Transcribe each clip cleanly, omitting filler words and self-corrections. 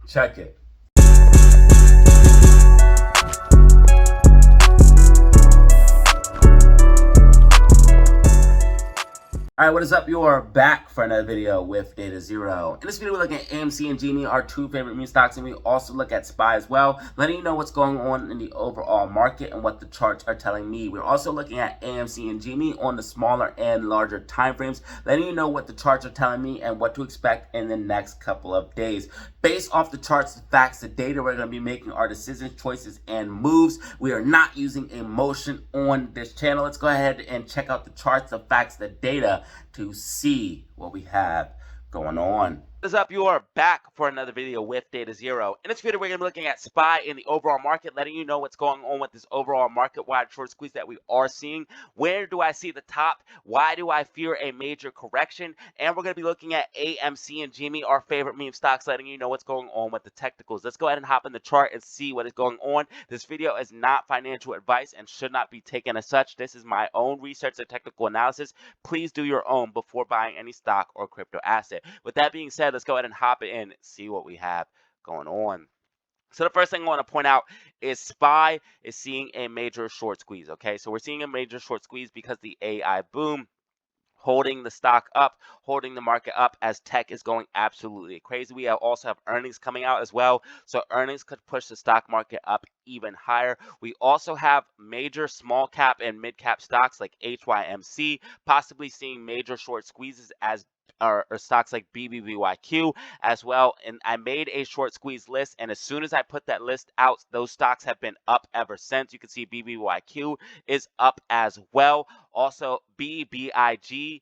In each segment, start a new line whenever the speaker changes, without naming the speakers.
Check it. Alright, what is up? You are back for another video with Data Zero. In this video, we're looking at AMC and GME, our two favorite meme stocks, and we also look at SPY as well, letting you know what's going on in the overall market and what the charts are telling me. We're also looking at AMC and GME on the smaller and larger time frames, letting you know what the charts are telling me and what to expect in the next couple of days. Based off the charts, the facts, the data, we're going to be making our decisions, choices, and moves. We are not using emotion on this channel. Let's go ahead and check out the charts, the facts, the data, to see what we have going on. What is up? You are back for another video with Data Zero. In this video, we're going to be looking at SPY in the overall market, letting you know what's going on with this overall market-wide short squeeze that we are seeing. Where do I see the top? Why do I fear a major correction? And we're going to be looking at AMC and GME, our favorite meme stocks, letting you know what's going on with the technicals. Let's go ahead and hop in the chart and see what is going on. This video is not financial advice and should not be taken as such. This is my own research and technical analysis. Please do your own before buying any stock or crypto asset. With that being said, let's go ahead and hop in and see what we have going on. So the first thing I want to point out is SPY is seeing a major short squeeze. Okay, so we're seeing a major short squeeze because the AI boom holding the stock up, holding the market up as tech is going absolutely crazy. We also have earnings coming out as well, so earnings could push the stock market up even higher. We also have major small cap and mid cap stocks like HYMC possibly seeing major short squeezes as or stocks like BBBYQ as well. And I made a short squeeze list, and as soon as I put that list out, those stocks have been up ever since. You can see BBBYQ is up as well. Also, BBIG.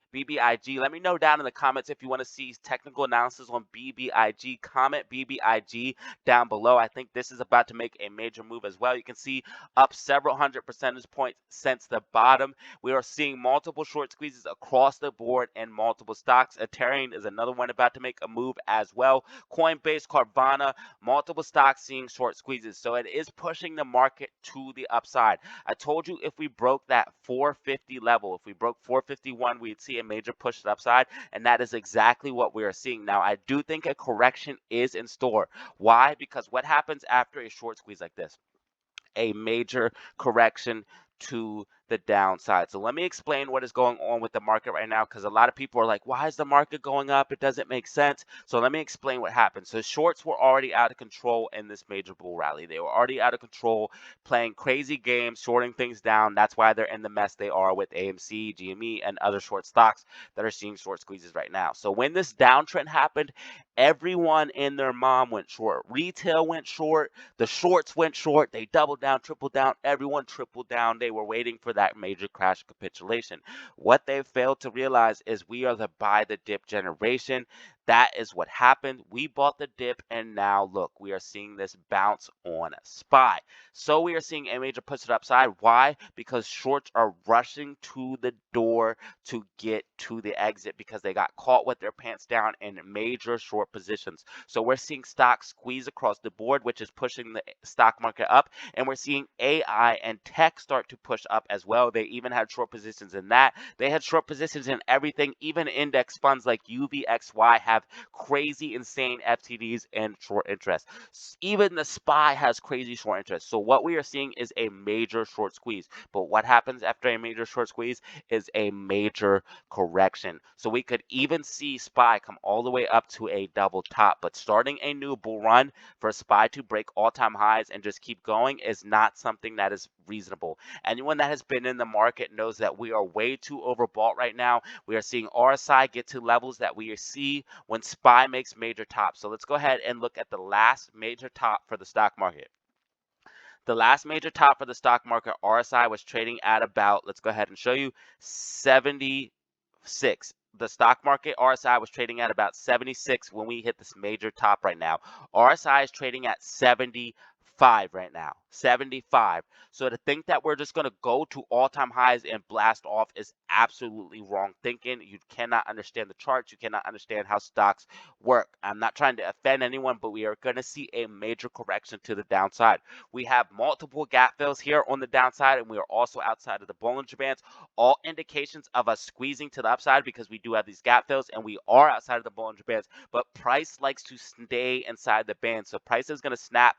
Let me know down in the comments if you want to see technical analysis on BBIG. Comment BBIG down below. I think this is about to make a major move as well. You can see up several hundred percentage points since the bottom. We are seeing multiple short squeezes across the board in multiple stocks. Ethereum is another one about to make a move as well. Coinbase, Carvana, multiple stocks seeing short squeezes. So it is pushing the market to the upside. I told you if we broke that 450 level, if we broke 451, we'd see a major push to the upside, and that is exactly what we are seeing. Now, I do think a correction is in store. Why? Because what happens after a short squeeze like this? A major correction to the downside. So let me explain what is going on with the market right now, because a lot of people are like, why is the market going up? It doesn't make sense. So let me explain what happened. So shorts were already out of control in this major bull rally. They were already out of control, playing crazy games, shorting things down. That's why they're in the mess they are with AMC, GME, and other short stocks that are seeing short squeezes right now. So when this downtrend happened, everyone and their mom went short. Retail went short. The shorts went short. They doubled down, tripled down. Everyone tripled down. They were waiting for that major crash capitulation. What they failed to realize is we are the buy the dip generation. That is what happened. We bought the dip, and now look, we are seeing this bounce on SPY. So we are seeing a major push to the upside. Why? Because shorts are rushing to the door to get to the exit because they got caught with their pants down in major short positions. So we're seeing stocks squeeze across the board, which is pushing the stock market up, and we're seeing AI and tech start to push up as well. They even had short positions in that. They had short positions in everything. Even index funds like UVXY have crazy, insane FTDs and short interest. Even the SPY has crazy short interest. So what we are seeing is a major short squeeze. But what happens after a major short squeeze is a major correction. So we could even see SPY come all the way up to a double top. But starting a new bull run for SPY to break all-time highs and just keep going is not something that is reasonable. Anyone that has been in the market knows that we are way too overbought right now. We are seeing RSI get to levels that we see when SPY makes major tops. So let's go ahead and look at the last major top for the stock market. The last major top for the stock market, RSI, was trading at about, let's go ahead and show you, 76. The stock market RSI was trading at about 76 when we hit this major top right now. RSI is trading at 75. right now, 75. So to think that we're just going to go to all-time highs and blast off is absolutely wrong thinking. You cannot understand the charts. You cannot understand how stocks work. I'm not trying to offend anyone, but we are going to see a major correction to the downside. We have multiple gap fills here on the downside, and we are also outside of the Bollinger Bands. All indications of us squeezing to the upside because we do have these gap fills, and we are outside of the Bollinger Bands, but price likes to stay inside the band. So price is going to snap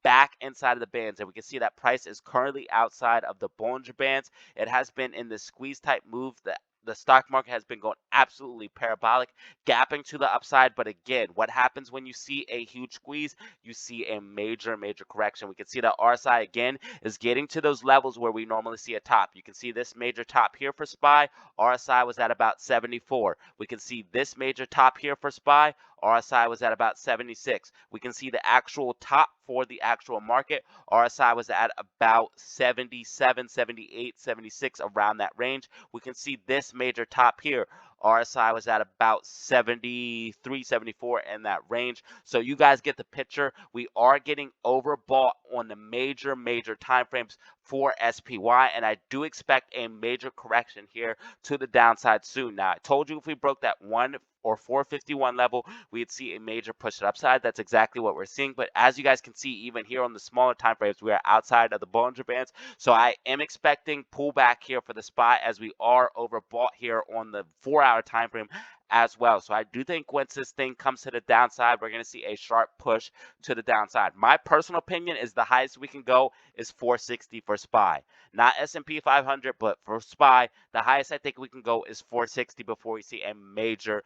back inside of the bands, and we can see that price is currently outside of the Bollinger Bands. It has been in this squeeze type move that the stock market has been going absolutely parabolic, gapping to the upside. But again, what happens when you see a huge squeeze? You see a major correction. We can see that RSI again is getting to those levels where we normally see a top. You can see this major top here for SPY. RSI was at about 74. We can see this major top here for SPY. RSI was at about 76. We can see the actual top for the actual market. RSI was at about 77, 78, 76, around that range. We can see this major top here. RSI was at about 73, 74 in that range. So you guys get the picture. We are getting overbought on the major time frames for SPY, and I do expect a major correction here to the downside soon. Now, I told you if we broke that 1 or 451 level, we'd see a major push to upside. That's exactly what we're seeing. But as you guys can see, even here on the smaller time frames, we are outside of the Bollinger Bands. So I am expecting pullback here for the SPY, as we are overbought here on the 4-hour time frame as well. So I do think once this thing comes to the downside, we're going to see a sharp push to the downside. My personal opinion is the highest we can go is 460 for SPY. Not S&P 500, but for SPY, the highest I think we can go is 460 before we see a major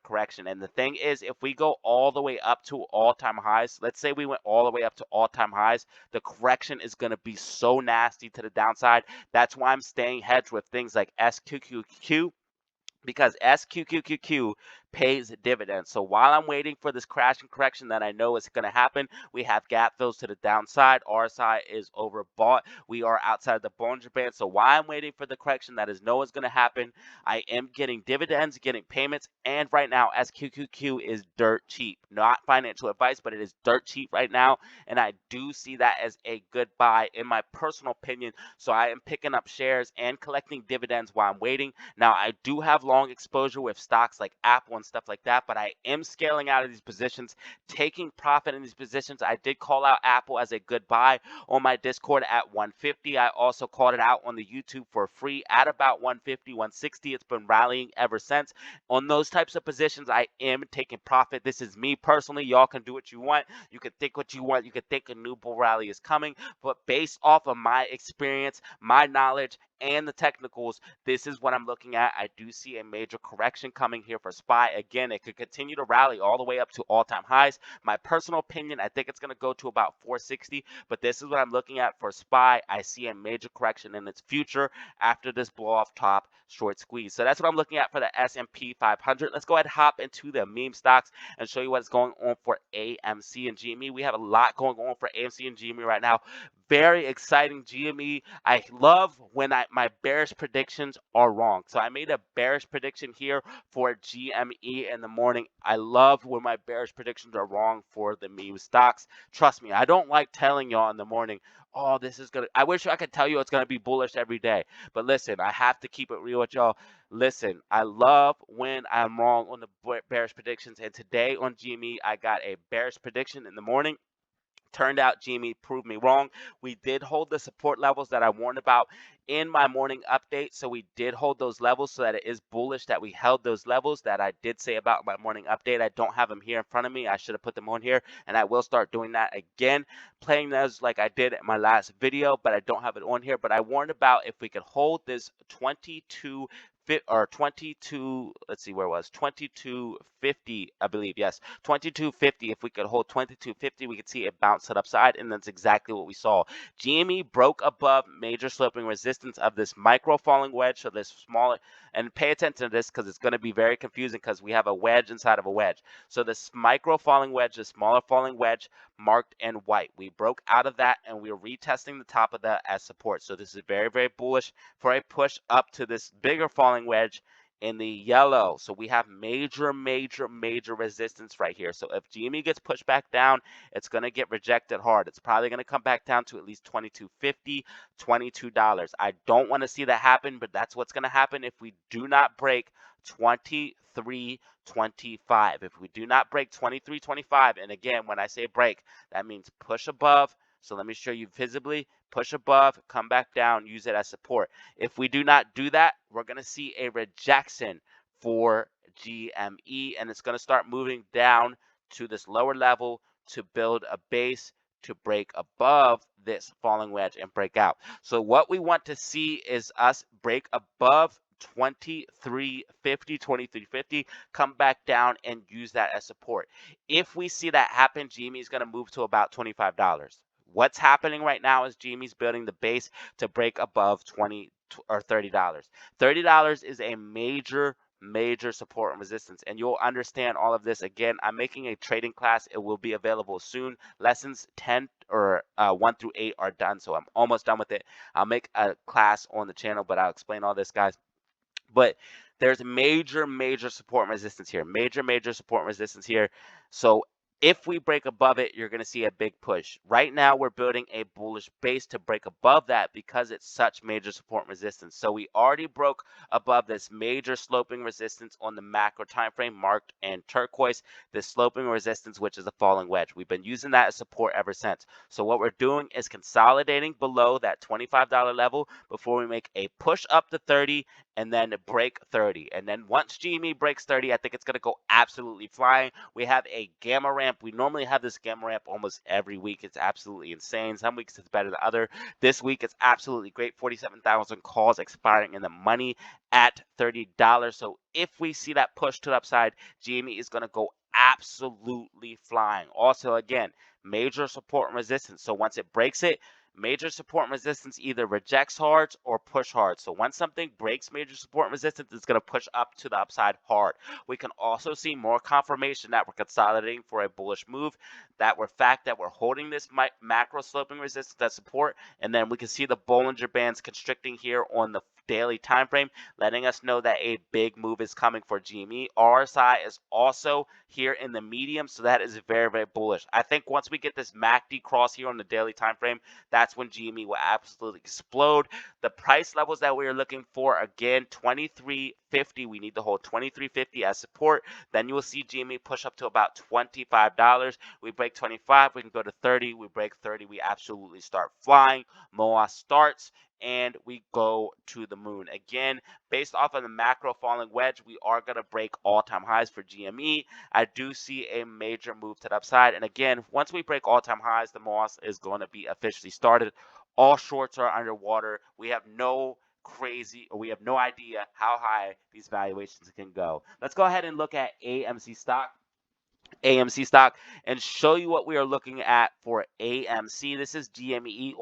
correction. And the thing is, if we go all the way up to all-time highs, let's say we went all the way up to all-time highs, the correction is going to be so nasty to the downside. That's why I'm staying hedged with things like SQQQ, because SQQQQ pays dividends. So while I'm waiting for this crash and correction that I know is going to happen, we have gap fills to the downside. RSI is overbought. We are outside of the Bollinger Band. So while I'm waiting for the correction that is know is going to happen, I am getting dividends, getting payments, and right now SQQQ is dirt cheap. Not financial advice, but it is dirt cheap right now, and I do see that as a good buy in my personal opinion. So I am picking up shares and collecting dividends while I'm waiting. Now, I do have long exposure with stocks like Apple and stuff like that, but I am scaling out of these positions, taking profit in these positions. I did call out Apple as a good buy on my Discord at 150. I also called it out on the YouTube for free at about 150, 160. It's been rallying ever since. On those types of positions, I am taking profit. This is me personally. Y'all can do what you want. You can think what you want. You can think a new bull rally is coming, but based off of my experience, my knowledge, and the technicals, this is what I'm looking at. I do see a major correction coming here for SPY. Again, it could continue to rally all the way up to all-time highs. My personal opinion, I think it's going to go to about 460, but this is what I'm looking at for SPY. I see a major correction in its future after this blow-off top short squeeze. So that's what I'm looking at for the S&P 500. Let's go ahead and hop into the meme stocks and show you what's going on for AMC and GME. We have a lot going on for AMC and GME right now. Very exciting. GME, I love when my bearish predictions are wrong. So I made a bearish prediction here for GME in the morning. I love when my bearish predictions are wrong for the meme stocks. Trust me, I don't like telling y'all in the morning, oh, this is gonna, I wish I could tell you it's gonna be bullish every day. But listen, I have to keep it real with y'all. Listen, I love when I'm wrong on the bearish predictions. And today on GME, I got a bearish prediction in the morning. Turned out GME proved me wrong. We did hold the support levels that I warned about in my morning update. So we did hold those levels, so that it is bullish that we held those levels that I did say about my morning update. I don't have them here in front of me. I should have put them on here, and I will start doing that again, playing those like I did in my last video, but I don't have it on here. But I warned about if we could hold this 22, let's see where it was, 2250, I believe, yes, 2250. If we could hold 2250, we could see it bounce to the upside, and that's exactly what we saw. GME broke above major sloping resistance of this micro falling wedge, so this smaller, and pay attention to this because it's going to be very confusing because we have a wedge inside of a wedge. So this micro falling wedge, the smaller falling wedge, marked in white. We broke out of that, and we're retesting the top of that as support. So this is very bullish for a push up to this bigger falling wedge in the yellow. So we have major, major, major resistance right here. So if GME gets pushed back down, it's going to get rejected hard. It's probably going to come back down to at least $22.50, $22. I don't want to see that happen, but that's what's going to happen if we do not break 23.25. If we do not break 23.25, and again, when I say break, that means push above. So let me show you visibly, push above, come back down, use it as support. If we do not do that, we're going to see a rejection for GME, and it's going to start moving down to this lower level to build a base to break above this falling wedge and break out. So what we want to see is us break above 23.50, come back down and use that as support. If we see that happen, GME is going to move to about $25. What's happening right now is GME's building the base to break above $20 or $30. $30 is a major support and resistance, and you'll understand all of this. Again, I'm making a trading class. It will be available soon. Lessons 10 or 1 through 8 are done, so I'm almost done with it. I'll make a class on the channel, but I'll explain all this, guys. But there's major support and resistance here. Major support and resistance here. So if we break above it, you're going to see a big push. Right now, we're building a bullish base to break above that because it's such major support and resistance. So we already broke above this major sloping resistance on the macro time frame marked in turquoise, this sloping resistance, which is a falling wedge. We've been using that as support ever since. So what we're doing is consolidating below that $25 level before we make a push up to 30 and then break 30. And then once GME breaks 30, I think it's going to go absolutely flying. We have a gamma ramp. We normally have this gamma ramp almost every week. It's absolutely insane. Some weeks it's better than other. This week it's absolutely great. 47,000 calls expiring in the money at $30. So if we see that push to the upside, GME is going to go absolutely flying. Also, again, major support and resistance. So once it breaks it, major support and resistance either rejects hard or push hard. So once something breaks major support and resistance, it's going to push up to the upside hard. We can also see more confirmation that we're consolidating for a bullish move, that we're holding this macro sloping resistance as support, and then we can see the Bollinger Bands constricting here on the daily time frame, letting us know that a big move is coming for GME. RSI is also here in the medium, so that is very bullish. I think once we get this MACD cross here on the daily time frame, that's when GME will absolutely explode. The price levels that we are looking for, again, 23.50. We need to hold 23.50 as support. Then you will see GME push up to about $25. We break 25, we can go to 30. We break 30, we absolutely start flying. MOA starts, and we go to the moon. Again, based off of the macro falling wedge, we are going to break all-time highs for GME. I do see a major move to the upside. And again, once we break all-time highs, the MOS is going to be officially started. All shorts are underwater. We have no idea how high these valuations can go. Let's go ahead and look at AMC stock. And show you what we are looking at for AMC. This is GME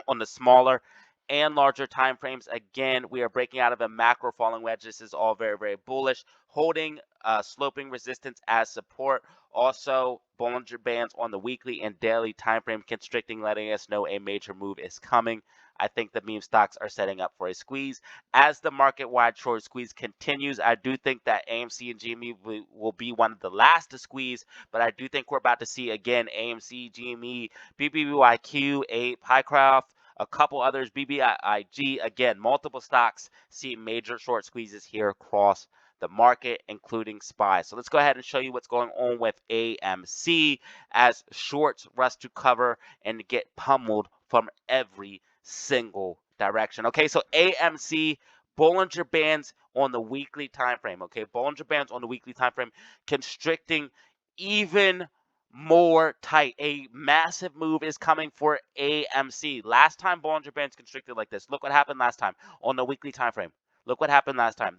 on the smaller and larger time frames. Again, we are breaking out of a macro falling wedge. This is all very bullish, holding sloping resistance as support. Also, Bollinger Bands on the weekly and daily time frame constricting, letting us know a major move is coming. I think the meme stocks are setting up for a squeeze. As the market-wide short squeeze continues, I do think that AMC and GME will be one of the last to squeeze, but I do think we're about to see, again, AMC, GME, BBYQ, Ape, Highcraft, a couple others, BBIG, again, multiple stocks see major short squeezes here across the market, including SPY. So let's go ahead and show you what's going on with AMC as shorts rush to cover and get pummeled from every single direction. Okay, so AMC, Bollinger Bands on the weekly time frame. Okay, Bollinger Bands on the weekly time frame constricting even more tight. A massive move is coming for AMC. Last time Bollinger Bands constricted like this. Look what happened last time on the weekly time frame. Look what happened last time.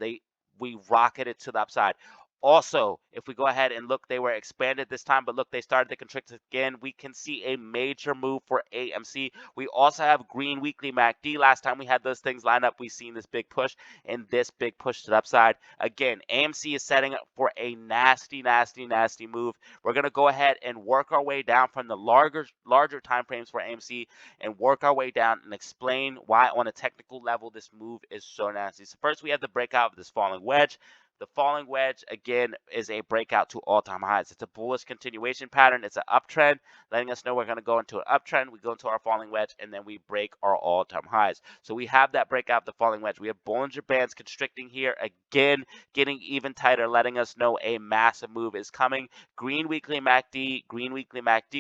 We rocketed to the upside. Also, if we go ahead and look, they were expanded this time, but look, they started to constrict again. We can see a major move for AMC. We also have green weekly MACD. Last time we had those things lined up, we seen this big push and this big push to the upside. Again, AMC is setting up for a nasty, nasty, nasty move. We're going to go ahead and work our way down from the larger time frames for AMC and work our way down and explain why on a technical level this move is so nasty. So first we have the breakout of this falling wedge. The falling wedge, again, is a breakout to all-time highs. It's a bullish continuation pattern. It's an uptrend, letting us know we're going to go into an uptrend. We go into our falling wedge, and then we break our all-time highs. So we have that breakout of the falling wedge. We have Bollinger Bands constricting here, again, getting even tighter, letting us know a massive move is coming. Green weekly MACD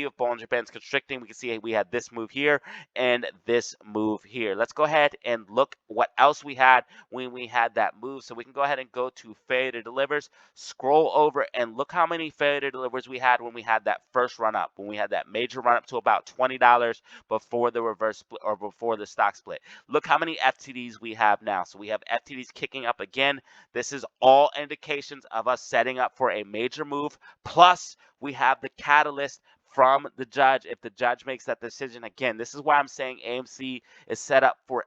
of Bollinger Bands constricting. We can see we had this move here and this move here. Let's go ahead and look what else we had when we had that move. So we can go ahead and go to failure to delivers, scroll over, and look how many failure to delivers we had when we had that first run up, when we had that major run up to about $20 before the reverse split or before the stock split. Look how many FTDs we have now. So we have FTDs kicking up again. This is all indications of us setting up for a major move. Plus, we have the catalyst from the judge. If the judge makes that decision, again, this is why I'm saying AMC is set up for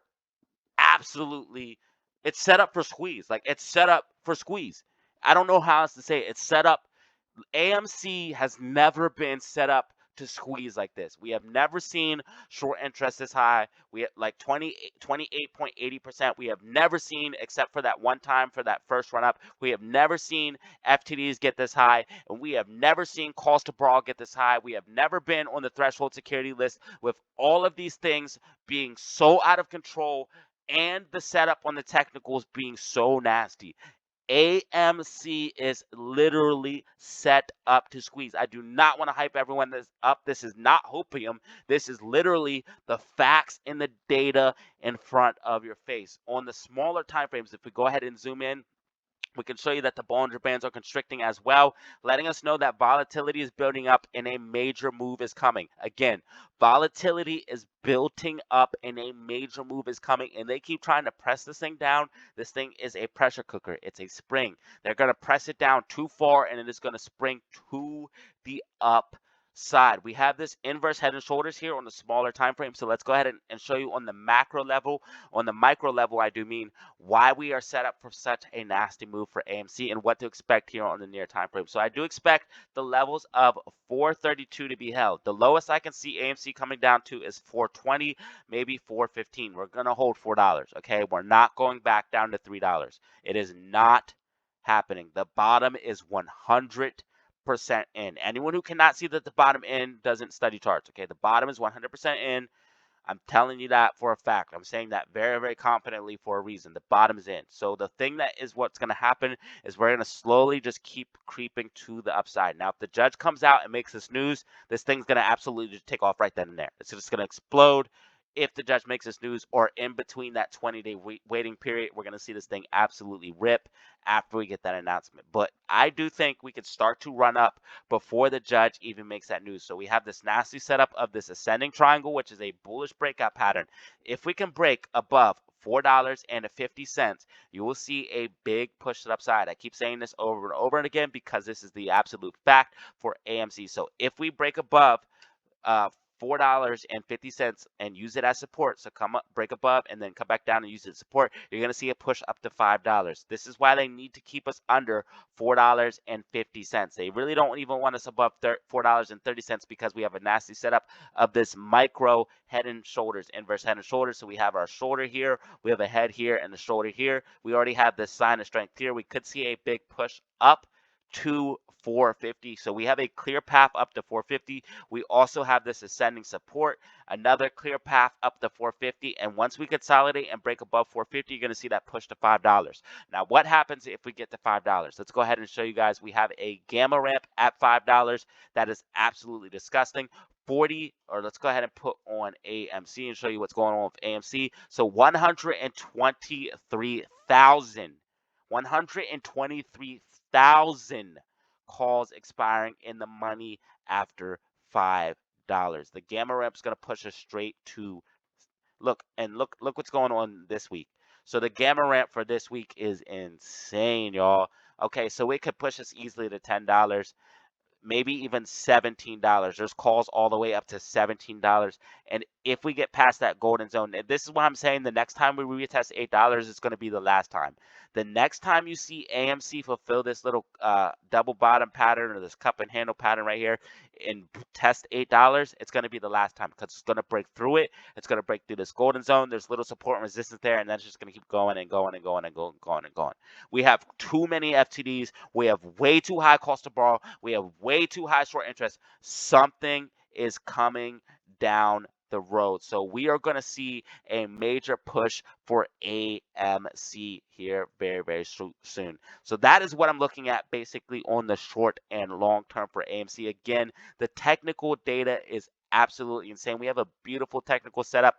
absolutely, it's set up for squeeze. Like, it's set up for squeeze. I don't know how else to say it. It's set up. AMC has never been set up to squeeze like this. We have never seen short interest this high. We have like 28.80%. We have never seen, except for that one time for that first run up, we have never seen FTDs get this high, and we have never seen calls to brawl get this high. We have never been on the threshold security list with all of these things being so out of control and the setup on the technicals being so nasty. AMC is literally set up to squeeze. I do not want to hype everyone this up. This is not hopium. This is literally the facts and the data in front of your face. On the smaller time frames, if we go ahead and zoom in, we can show you that the Bollinger Bands are constricting as well, letting us know that volatility is building up and a major move is coming. Again, volatility is building up and a major move is coming, and they keep trying to press this thing down. This thing is a pressure cooker. It's a spring. They're going to press it down too far, and it is going to spring to the upside. We have this inverse head and shoulders here on the smaller time frame. So let's go ahead and show you on the macro level. On the micro level, I do mean why we are set up for such a nasty move for AMC and what to expect here on the near time frame. So I do expect the levels of 432 to be held. The lowest I can see AMC coming down to is 420, maybe 415. We're going to hold $4, okay? We're not going back down to $3. It is not happening. The bottom is 100% in. Anyone who cannot see that the bottom in doesn't study charts, okay? The bottom is 100% in. I'm telling you that for a fact. I'm saying that very, very confidently for a reason. The bottom is in. So the thing that is what's going to happen is we're going to slowly just keep creeping to the upside. Now, if the judge comes out and makes this news, this thing's going to absolutely just take off right then and there. It's just going to explode. If the judge makes this news or in between that 20-day waiting period, we're going to see this thing absolutely rip after we get that announcement. But I do think we could start to run up before the judge even makes that news. So we have this nasty setup of this ascending triangle, which is a bullish breakout pattern. If we can break above $4.50, you will see a big push to the upside. I keep saying this over and over and again because this is the absolute fact for AMC. So if we break above $4.50 and use it as support, so come up, break above, and then come back down and use it as support, you're going to see a push up to $5. This is why they need to keep us under $4.50. They really don't even want us above $4.30 because we have a nasty setup of this micro head and shoulders, inverse head and shoulders. So we have our shoulder here, we have a head here, and a shoulder here. We already have this sign of strength here. We could see a big push up to 450. So we have a clear path up to 450. We also have this ascending support, another clear path up to 450. And once we consolidate and break above 450, you're going to see that push to $5. Now, what happens if we get to $5? Let's go ahead and show you guys. We have a gamma ramp at $5. That is absolutely disgusting. 40, or let's go ahead and put on AMC and show you what's going on with AMC. So 123,000 calls expiring in the money after $5. The gamma ramp's going to push us straight to look what's going on this week. So the gamma ramp for this week is insane, y'all. Okay, so it could push us easily to $10, maybe even $17. There's calls all the way up to $17. And if we get past that golden zone, and this is what I'm saying, the next time we retest $8, it's going to be the last time. The next time you see AMC fulfill this little double bottom pattern or this cup and handle pattern right here and test $8, it's going to be the last time because it's going to break through it. It's going to break through this golden zone. There's little support and resistance there, and then it's just going to keep going and going and going and going and going and going. We have too many FTDs. We have way too high cost to borrow. We have way too high short interest. Something is coming down the road. So we are going to see a major push for AMC here very, very soon. So that is what I'm looking at basically on the short and long term for AMC. Again, the technical data is absolutely insane. We have a beautiful technical setup.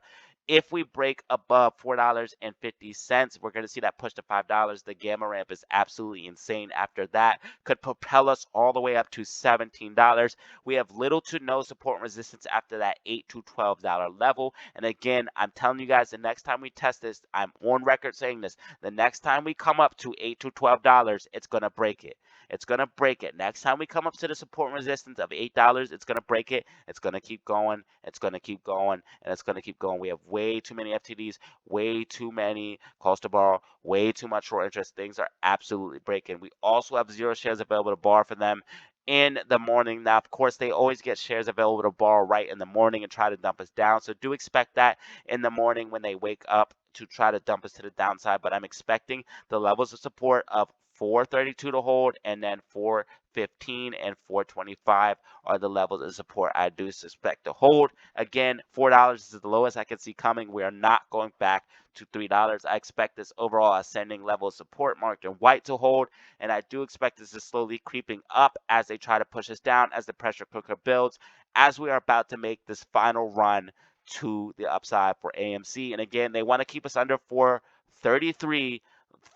If we break above $4.50, we're going to see that push to $5. The gamma ramp is absolutely insane. After that, could propel us all the way up to $17. We have little to no support and resistance after that $8 to $12 level. And again, I'm telling you guys, the next time we test this, I'm on record saying this, the next time we come up to $8 to $12, it's going to break it. It's going to break it. Next time we come up to the support and resistance of $8, it's going to break it. It's going to keep going. It's going to keep going. And it's going to keep going. We have way too many FTDs, way too many calls to borrow, way too much short interest. Things are absolutely breaking. We also have 0 shares available to borrow for them in the morning. Now, of course, they always get shares available to borrow right in the morning and try to dump us down. So do expect that in the morning when they wake up to try to dump us to the downside. But I'm expecting the levels of support of 432 to hold, and then 415 and 425 are the levels of support I do suspect to hold. Again, $4 is the lowest I can see coming. We are not going back to $3. I expect this overall ascending level of support marked in white to hold, and I do expect this to slowly creeping up as they try to push us down as the pressure cooker builds, as we are about to make this final run to the upside for AMC. And again, they want to keep us under 433,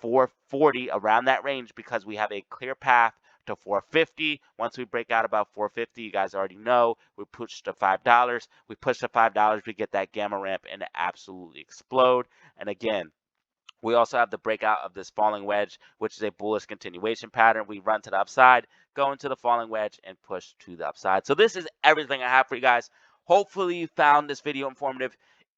440, around that range, because we have a clear path to 450. Once we break out about 450, you guys already know, we push to $5. We push to $5, we get that gamma ramp and absolutely explode. And again, we also have the breakout of this falling wedge, which is a bullish continuation pattern. We run to the upside, go into the falling wedge, and push to the upside. So this is everything I have for you guys. Hopefully you found this video informative.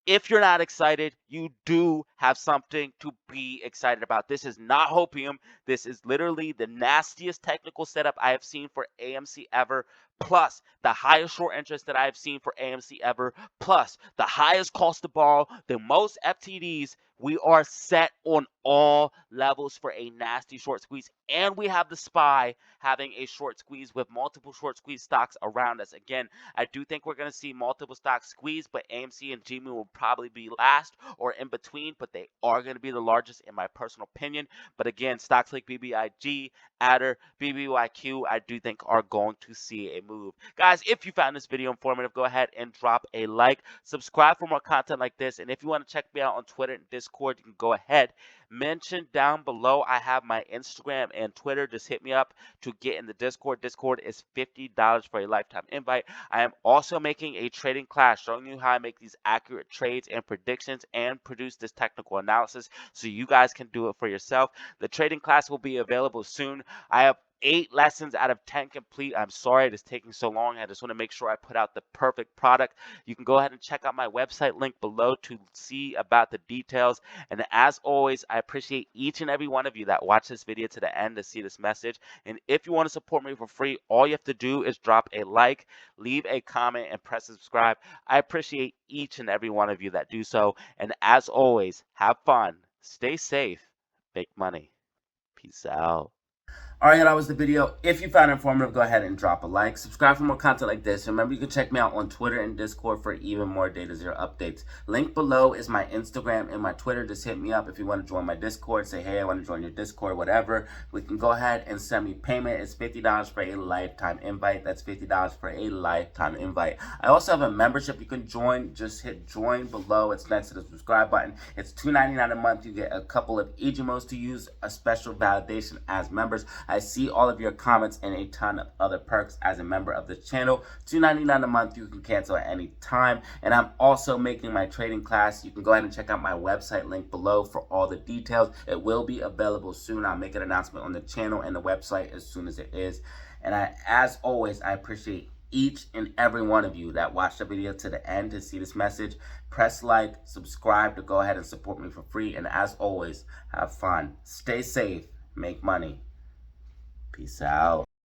If you're not excited, you do have something to be excited about. This is not hopium. This is literally the nastiest technical setup I have seen for AMC ever, plus the highest short interest that I have seen for AMC ever, plus the highest cost to borrow, the most FTDs. We are set on all levels for a nasty short squeeze, and we have the SPY having a short squeeze with multiple short squeeze stocks around us. Again, I do think we're going to see multiple stocks squeeze, but AMC and GME will probably be last or in between, but they are going to be the largest in my personal opinion. But again, stocks like BBIG, Adder, BBYQ, I do think are going to see a move. Guys, if you found this video informative, go ahead and drop a like, subscribe for more content like this, and if you want to check me out on Twitter and Discord, you can go ahead. Mention down below, I have my Instagram and Twitter. Just hit me up to get in the Discord. Discord is $50 for a lifetime invite. I am also making a trading class showing you how I make these accurate trades and predictions and produce this technical analysis so you guys can do it for yourself. The trading class will be available soon. I have 8 lessons out of 10 complete. I'm sorry it is taking so long. I just want to make sure I put out the perfect product. You can go ahead and check out my website link below to see about the details. And as always, I appreciate each and every one of you that watch this video to the end to see this message. And if you want to support me for free, all you have to do is drop a like, leave a comment, and press subscribe. I appreciate each and every one of you that do so. And as always, have fun, stay safe, make money. Peace out. Alright, that was the video. If you found it informative, go ahead and drop a like. Subscribe for more content like this. Remember, you can check me out on Twitter and Discord for even more Data Zero updates. Link below is my Instagram and my Twitter. Just hit me up if you want to join my Discord. Say, hey, I want to join your Discord, whatever. We can go ahead and send me payment. It's $50 for a lifetime invite. That's $50 for a lifetime invite. I also have a membership you can join. Just hit join below. It's next to the subscribe button. It's $2.99 a month. You get a couple of Ejimos to use, a special validation as members. I see all of your comments and a ton of other perks as a member of the channel. $2.99 a month. You can cancel at any time. And I'm also making my trading class. You can go ahead and check out my website link below for all the details. It will be available soon. I'll make an announcement on the channel and the website as soon as it is. And as always, I appreciate each and every one of you that watched the video to the end to see this message. Press like, subscribe to go ahead and support me for free. And as always, have fun, stay safe, make money. Peace out.